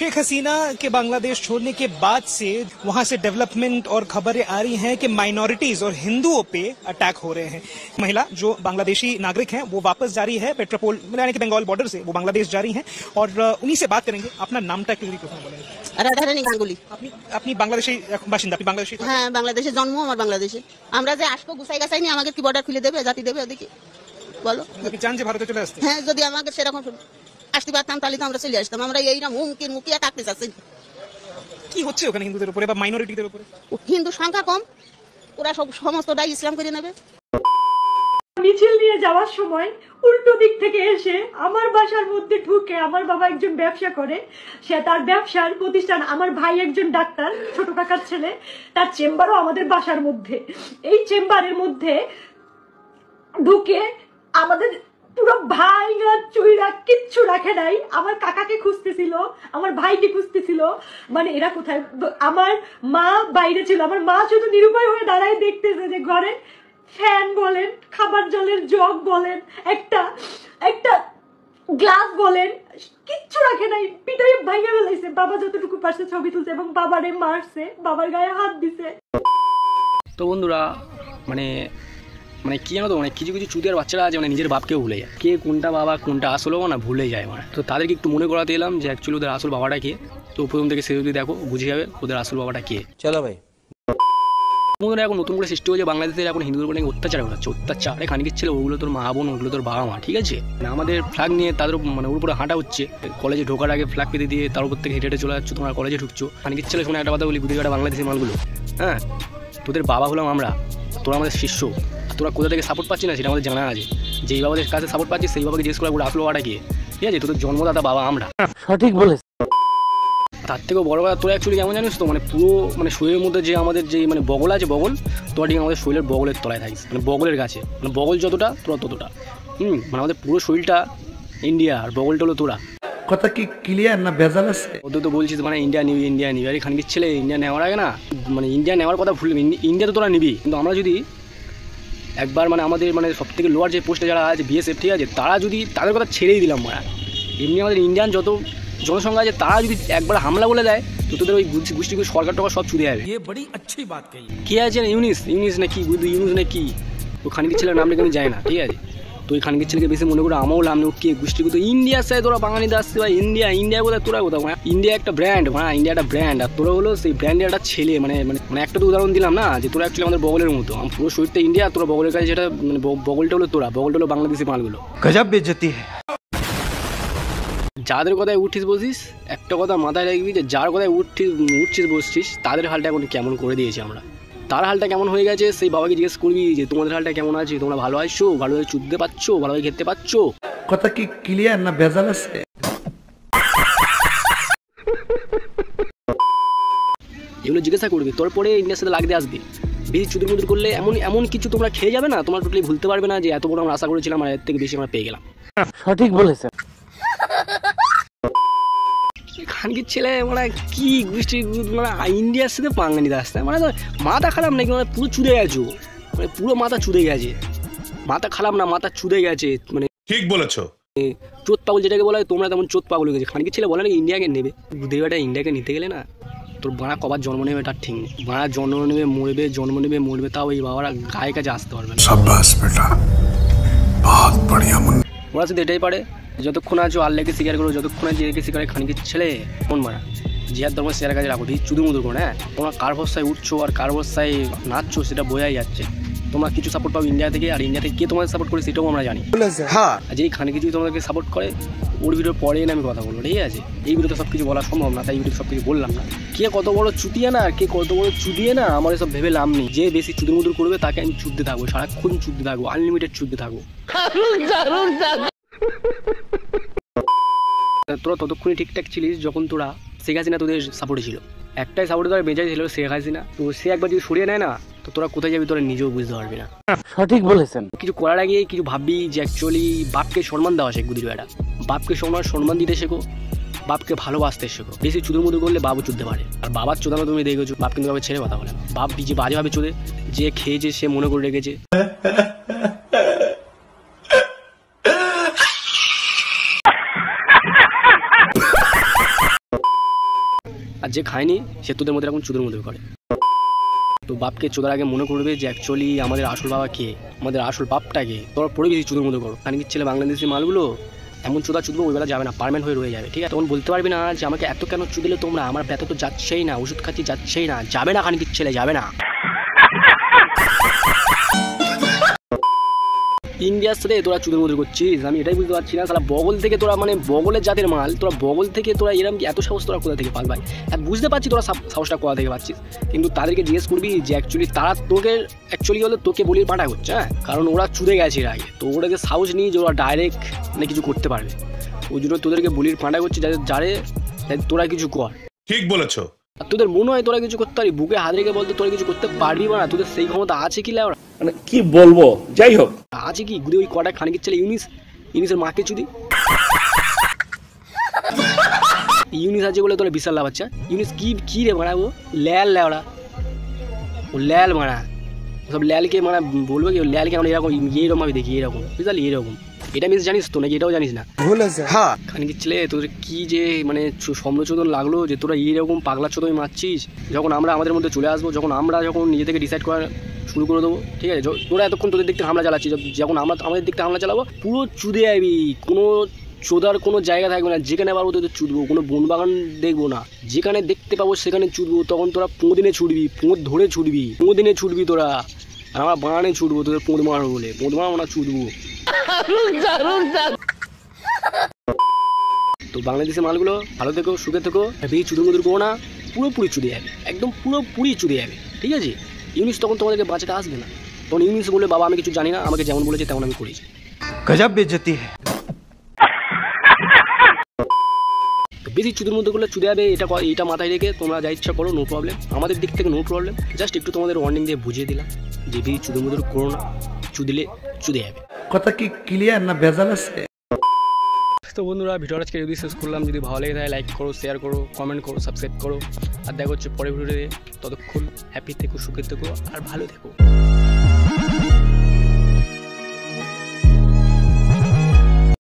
शेख हसीना के बांग्लादेश छोड़ने के बाद से वहां से डेवलपमेंट और खबरें आ रही हैं कि माइनॉरिटीज और हिंदुओं पे अटैक हो रहे हैं। महिला जो बांग्लादेशी नागरिक हैं वो वापस जा रही है पेट्रोपोल यानी कि बंगाल बॉर्डर से वो बांग्लादेश जा रही हैं और उन्हीं से बात करेंगे। अपना नाम टैग बोलेंगे। राधारानी गांगुली। अपनी बांग्लादेशी बासिंदा, अपनी बांग्लादेशी? হ্যাঁ, বাংলাদেশে জন্ম, আমার বাংলাদেশে। আমরা যে আসবো গুছাই গাছাই নিয়ে আমাকে কি বর্ডার খুলে দেবে, জাতি দেবে ওদিকে বলো? আপনি চান যে ভারতে চলে আসতে? হ্যাঁ, যদি আমাকে সেরকম আসতে পারতাম তাহলে তো আমরা চলে আসতাম। আমরা এইরকম হুমকির মুখিয়ে থাকতে চাচ্ছি। কি হচ্ছে ওখানে হিন্দুদের উপরে বা মাইনরিটিদের উপরে? হিন্দু সংখ্যা কম, ওরা সমস্তটাই ইসলাম করে নেবে। মিছিল নিয়ে যাওয়ার সময় উল্টো দিক থেকে এসে আমার বাসার মধ্যে ঢুকে, আমার বাবা একজন ব্যবসা করে, সে তার ব্যবসার প্রতিষ্ঠান, আমার ভাই একজন ডাক্তার, ছোট কাকার ছেলে, তার চেম্বারও আমাদের বাসার মধ্যে। এই চেম্বারের মধ্যে ঢুকে আমাদের পুরো ভাইরা চুইরা কিচ্ছু রাখে নাই। আমার কাকাকে খুঁজতেছিল, আমার ভাইকে খুঁজতেছিল, মানে এরা কোথায়। আমার মা বাইরে ছিল, আমার মা শুধু নিরুপায় হয়ে দাঁড়ায় দেখতেছে যে ঘরে ফ্যান বলেন, খাবার জলের জগ বলেন, একটা গ্লাস বলেন, কিচ্ছু রাখে নাই, পিটাই ভাঙে ফেলাইছে। বাবা যতটুকু পারছে ছবি তুলছে এবং বাবারে মারছে, বাবার গায়ে হাত দিছে। তো বন্ধুরা মানে মানে কি জানো তো, মানে কিছু কিছু চুদিয়ার বাচ্চারা আছে মানে নিজের বাপকেও ভুলে যায়, কে কোনটা বাবা কোনটা আসল না ভুলে যায় মানে। তো তাদেরকে একটু মনে করাতে এলাম যে অ্যাকচুয়ালি ওদের আসল বাবাটা কে। তো প্রথম থেকে সে যদি দেখো বুঝে যাবে ওদের আসল বাবাটা কে। চলো ভাই, বন্ধুরা এখন নতুন করে সৃষ্টি হয়েছে বাংলাদেশের, এখন হিন্দুদের উপর অত্যাচার হচ্ছে, অত্যাচার। খানিকের ছেলে ওগুলো তোর মা বোন, ওগুলো তোর বাবা মা, ঠিক আছে। আমাদের ফ্ল্যাগ নিয়ে তাদের মানে ওর উপরে হাঁটা হচ্ছে, কলেজে ঢোকার আগে ফ্ল্যাগ পেতে দিয়ে তার উপর থেকে হেঁটে হেঁটে চলে যাচ্ছ, তোমার কলেজে ঢুকছো। খানিকের ছেলে শোনা একটা কথা বলি, গুদিঘাটা বাংলাদেশের মালগুলো, হ্যাঁ তোদের বাবা হলাম আমরা, তোরা আমাদের শিষ্য। তোরা কোথা থেকে সাপোর্ট পাচ্ছি না সেটা আমাদের জানা আছে। যেই বাবাদের কাছে সাপোর্ট পাচ্ছি সেই বাবাকে জিজ্ঞেস করা আসল বাবাটা গিয়ে, ঠিক আছে। তোদের জন্মদাতা বাবা আমরা। সঠিক বলে। তার থেকেও বড় কথা, তোরা অ্যাকচুয়ালি কেমন জানিস তো, মানে পুরো মানে শরীরের মধ্যে যে আমাদের যে মানে বগল আছে, বগল তোরা ঠিক আমাদের শরীরের বগলের তলায় থাকিস, মানে বগলের কাছে, মানে বগল যতটা তোরা ততটা। মানে আমাদের পুরো শরীরটা ইন্ডিয়া আর বগলটা হলো তোরা। কথা কি ক্লিয়ার না ভেজাল আছে? ওদের তো বলছিস মানে ইন্ডিয়া নিবি, ইন্ডিয়া নিবি। আরে খানকির ছেলে, ইন্ডিয়া নেওয়ার আগে না মানে ইন্ডিয়া নেওয়ার কথা ভুল, ইন্ডিয়া তো তোরা নিবি। কিন্তু আমরা যদি একবার মানে আমাদের মানে সব থেকে লোয়ার যে পোস্টে যারা আছে বিএসএফ, ঠিক আছে, তারা যদি তাদের কথা ছেড়েই দিলাম মানে, এমনি আমাদের ইন্ডিয়ান যত জনসংখ্যা আছে তারা যদি একবার হামলা বলে দেয় তো তোদের ওই গোষ্ঠীগুলো সরকার টরকার সব চুড়ে যাবে। কে আছে ইউনিস নাকি ইউনিস নাকি ও খানকির ছেলের নাম নাকি আমি জানি না, ঠিক আছে। তো ওই খানকির ছেলেকে বেশি মনে করে আমাও নাম নেই, কে গোষ্ঠীগুলো তো ইন্ডিয়ার সাথে তোরা বাঙালিতে আসছে ভাই। ইন্ডিয়া কোথায়, তোরা কোথাও। ইন্ডিয়া একটা ব্র্যান্ড, হ্যাঁ ইন্ডিয়া একটা ব্র্যান্ড, আর তোরা হলো সেই ব্র্যান্ডের একটা ছেলে। মানে মানে একটা তো উদাহরণ দিলাম না যে তোরা অ্যাকচুয়ালি আমাদের বগলের মতো, পুরো শরীরটা ইন্ডিয়া, তোরা বগলের কাছে যেটা মানে বগলটা হলো তোরা, বগলটা হলো বাংলাদেশি মালগুলো। গজব বেইজ্জতি। যাদের কথায় উঠছিস বসিস, একটা কথা মাথায় রাখবি যে যার কথায় উঠছিস বসছিস তাদের হালটা এখন কেমন করে দিয়েছি আমরা। তার হালটা কেমন হয়ে গেছে সেই বাবাকে জিজ্ঞেস করবি যে তোমাদের হালটা কেমন আছে, তোমরা ভালো আছো, ভালোভাবে চুদতে পারছো, ভালোভাবে খেতে পারছো। কথা কি ক্লিয়ার না ভেজাল আছে? এগুলো জিজ্ঞাসা করবি, তোর পরে ইন্ডিয়ার সাথে লাগতে আসবি। বেশি চুদুর মুদুর করলে এমন কিছু তোমরা খেয়ে যাবে না, তোমরা টোটালি ভুলতে পারবে না যে এত বড় আমরা আশা করেছিলাম আর এর থেকে বেশি আমরা পেয়ে গেলাম। সঠিক বলেছেন। খানকির ছেলে মানে কি গোষ্ঠী মানে ইন্ডিয়ার সাথে পাঙ্গা নিতে আসতে, মানে মাথা খারাপ নাকি, মানে পুরো চুদে গেছো, মানে পুরো মাথা চুদে গেছে। মাথা খারাপ না, মাথা চুদে গেছে, মানে ঠিক বলেছো। চোদ পাগল যেটাকে বলা হয়, তোমরা তেমন চোদ পাগল হয়ে গেছে। খানকির ছেলে বলে নাকি ইন্ডিয়াকে নেবে, দেবাটা ইন্ডিয়াকে নিতে গেলে না তোর বাড়া কবার জন্ম নেবে তার ঠিক নেই। বাড়া জন্ম নেবে মরবে, তাও এই বাবারা গায়ে কাছে আসতে পারবে না। ওরা শুধু এটাই পারে, যতক্ষণ আছো আল্লাহকে স্বীকার করো, যতক্ষণ আছে একে স্বীকার। খানকির ছেলে কোন মারা জিহাদ ধর্ম শেয়ার কাছে রাখো, চুদু মুদুর করো। হ্যাঁ তোমরা কার ভরসায় উঠছো আর কার ভরসায় নাচছো সেটা বোঝাই যাচ্ছে। তোমরা কিছু সাপোর্ট পাবো ইন্ডিয়া থেকে, আর ইন্ডিয়া থেকে কে তোমাদের সাপোর্ট করে সেটাও আমরা জানি। হ্যাঁ যেই খানকি যদি তোমাদেরকে সাপোর্ট করে ওর ভিডিওর পরে না আমি কথা বলবো, ঠিক আছে। এই ভিডিওতে সব কিছু বলা সম্ভব না, তাই ভিডিও সব কিছু বললাম না। কে কত বড় চুটিয়ে না, কে কত বড় চুদিয়ে না, আমার এসব ভেবে লাভ নেই। যে বেশি চুদুর মুদুর করবে তাকে আমি চুদতে থাকবো, সারাক্ষণ চুদতে থাকবো, আনলিমিটেড চুদতে থাকবো। তোরা ততক্ষণই ঠিকঠাক ছিলিস যখন তোরা শেখ হাসিনা তোদের সাপোর্টে ছিল। একটাই সাপোর্টে তোরা বেঁচে ছিল, শেখ হাসিনা। তো সে একবার যদি সরিয়ে নেয় না তো তোরা কোথায় যাবি তোরা নিজেও বুঝতে পারবি না। সঠিক বলেছেন। কিছু করার আগে কিছু ভাববি যে অ্যাকচুয়ালি বাপকে সম্মান দেওয়া শেখ গুদির বেটা। বাপকে সম্মান দিতে শেখো, বাপকে ভালোবাসতে শেখো। বেশি চুদুর মুদুর করলে বাবু চুদতে পারে। আর বাবার চোদানো তুমি দেখেছো, বাপ কিন্তু ছেড়ে কথা বলে। বাপ যে বাজেভাবে চোদে, যে খেয়েছে সে মনে করে রেখেছে। আর যে খায়নি সে তোদের মধ্যে এখন চুদের মধ্যে করে। তো বাপকে চোদার আগে মনে করবে যে অ্যাকচুয়ালি আমাদের আসল বাবা কে, আমাদের আসল বাপটাকে। তোর পরে বেশি চুদের মধ্যে করো। খানিকির ছেলে বাংলাদেশি মালগুলো এমন চোদা চুদবো ওই বেলা যাবে না, পারমানেন্ট হয়ে রয়ে যাবে, ঠিক আছে? তখন বলতে পারবি না যে আমাকে এত কেন চুদিলে তোমরা, আমার ব্যথা তো যাচ্ছেই না, ওষুধ খাচ্ছি যাচ্ছেই না, যাবে না খানিকির ছেলে, যাবে না। ইন্ডিয়ার সাথে তোরা চুদের মধ্যে করছিস, আমি এটাই বুঝতে পারছি না। সালা বগল থেকে তোরা, মানে বগলের জাতের মাল তোরা, বগল থেকে তোরা এরকম কি এত সাহস তোরা কোথা থেকে পাস ভাই? আর বুঝতে পারছি তোরা সাহসটা কোথা থেকে পাচ্ছিস, কিন্তু তাদেরকে জিজ্ঞেস করবি যে অ্যাকচুয়ালি তারা তোকে অ্যাকচুয়ালি হলে তোকে বলির পাঁটা করছে, হ্যাঁ? কারণ ওরা চুদে গেছে এর আগে, তো ওটাকে সাহস নিয়ে যে ওরা ডাইরেক্ট মানে কিছু করতে পারবে, ওই জন্য তোদেরকে বলির পাঁটা করছে যারে তোরা কিছু কর। ঠিক বলেছো। আর তোদের মনে হয় তোরা কিছু করতে পারবি, বুকে হাত রেখে বলতে তোরা কিছু করতে পারবি না, তোদের সেই ক্ষমতা আছে কি লেওরা? মানে কি বলবো, যাই হোক আছে কি? গুদি ওই কটা খানিকের ছেলে ইউনিসের মাকে চুদি, ইউনিস আছে বলে তোরা বিশাল লাভ আছে। ইউনিস কি রে মারা, ও ল্যাল লেওড়া, ও ল্যাল মারা, সব ল্যালকে মারা বলবো কি ল্যালকে আমরা এরকম এইরকম ভাবে দেখি, এরকম বুঝলি, এরকম। এটা মিস জানিস তো নাকি? এটাও জানিস না? ভুল আছে। হ্যাঁ, খানিকের ছেলে তোদের কি যে মানে সমালোচনা লাগলো যে তোরা এইরকম পাগলা চোদই মারছিস। যখন আমরা আমাদের মধ্যে চলে আসবো, যখন নিজে থেকে ডিসাইড করা শুরু করে দেবো, ঠিক আছে? তোরা এতক্ষণ তোদের দিক থেকে হামলা চালাচ্ছিস, যখন আমরা আমাদের দিক থেকে হামলা চালাবো পুরো চুদে যাবি, কোনো চোদার কোনো জায়গা থাকবে না। যেখানে পারবো তোদের চুদবো, কোনো বনবাগান দেখবো না, যেখানে দেখতে পাবো সেখানে চুদবো। তখন তোরা পোঁদিনে ছুটবি, পোঁদ ধরে ছুটবি, পোঁদিনে ছুটবি তোরা, আর আমরা বাগানে ছুটবো তোদের পোঁদ মারবো বলে, পোঁদ মারবো না, ছুটবো। তো বাংলাদেশের মালগুলো ভালো থেকো, সুখে থেকো, বেশি চুদুর মুদুর করো না, পুরোপুরি চুদে যাবে, একদম পুরোপুরি চুদে যাবে, ঠিক আছে? ইউনিস তখন তোমাদেরকে বাঁচাতে আসবে না, তখন ইউনিস বলে বাবা আমি কিছু জানি না, আমাকে যেমন বলেছে তেমন আমি করেছি। गजब बेइज्जती है। বেশি চুদের মধ্যে করলে চুদে যাবে, এটা মাথায় রেখে তোমরা যা ইচ্ছা করো, নো প্রবলেম, আমাদের দিক থেকে নো প্রবলেম। জাস্ট একটু তোমাদের ওয়ার্নিং দিয়ে বুঝিয়ে দিলাম যে বেশি চুদের মধ্যে করো না, চুদিলে চুদে যাবে। কথা কি ক্লিয়ার না ভেজাল আছে? তো বন্ধুরা, ভিডিওটা আজকে যদি শেষ করলাম, যদি ভালো লেগে থাকে লাইক করো, শেয়ার করো, কমেন্ট করো, সাবস্ক্রাইব করো, আর দেখা হচ্ছে পরের ভিডিওতে। ততক্ষণ হ্যাপি থেকো, সুখে থেকো, আর ভালো থেকো।